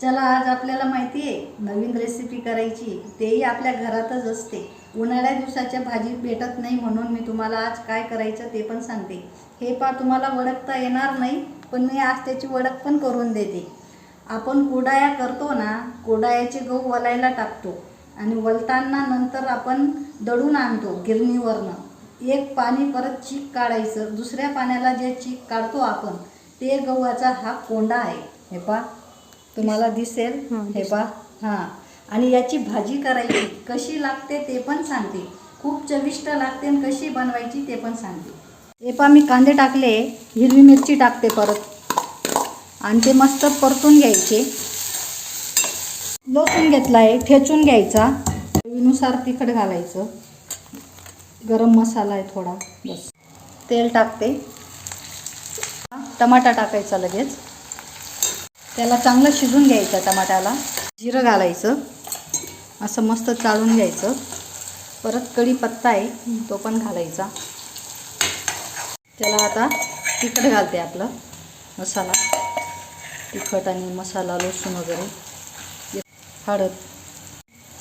चला आज आपल्याला माहिती आहे नवीन रेसिपी करायची, तेही आपल्या घरातच असते। उन्हाळ्या दिवसाच्या भाजी भेटत नाही म्हणून मी तुम्हाला आज काय करायचं ते पण सांगते। हे पा तुम्हाला ओळखता येणार नाही पण मी आज त्याची ओळख पण करून देते। आपण कुडाया करतो ना, कुडायाचे गहू वलायला टाकतो आणि वलताना नंतर आपण दळून आणतो गिरणीवरनं। एक पाणी परत चीक काढायचं, दुसऱ्या पाण्याला जे चीक काढतो आपण ते गव्हाचा हा कोंडा आहे। हे पा तुम्हाला दिसेल, हे पा हां। आणि याची भाजी करायची कशी लागते ते पण सांगते, खूप चविष्ट लागते आणि कशी बनवायची ते पण सांगते। हे पा मी कांदे टाकले, हिरवी मिरची टाकते परत आणि ते मस्त परतून घ्यायचे। लसूण घेतलाय, ठेचून घ्यायचा, चवीनुसार तिखट घालायचं, गरम मसाला आहे थोडा, बस। तेल टाकते, टमाटा टाकायचा लगेच, त्याला चांगलं शिजून घ्यायचं। टमाट्याला जिरं घालायचं, असं मस्त चाळून घ्यायचं। परत कढीपत्ता आहे तो पण घालायचा। त्याला आता तिखट घालते, आपलं मसाला, तिखट आणि मसाला, लसूण वगैरे, हळद।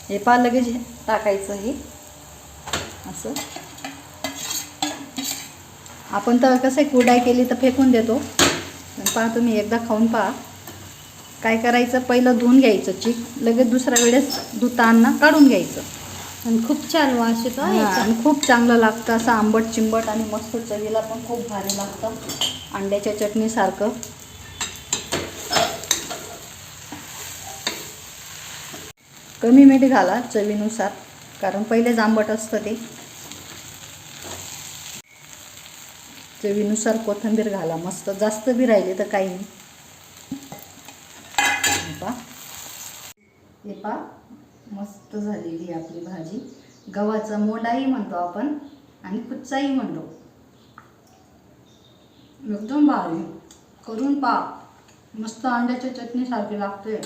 हे पा लगेच टाकायचं, हे असं। आपण तर कसं कुडाई केली तर फेकून देतो, पहा तुम्ही एकदा खाऊन पहा। काय करायचं, पहिलं धुवून घ्यायचं चीक, लगेच दुसऱ्या वेळेस धुताना काढून घ्यायचं आणि खूप छान वास येतो आणि खूप चांगलं लागतं, असं आंबट चिंबट आणि मस्त चवीला पण खूप भारी लागतं, अंड्याच्या चटणीसारखं। कमी मीठ घाला चवीनुसार, कारण पहिलेच आंबट असतं ते। चवीनुसार कोथिंबीर घाला मस्त, जास्त बी राहिली तर काही नाही। हे पा मस्त झालेली आपली भाजी। गव्हाचा मोडाही म्हणतो आपण आणि कुच्चाही म्हणतो, एकदम भारी, करून पहा, मस्त अंड्याच्या चटणी सारखी लागते।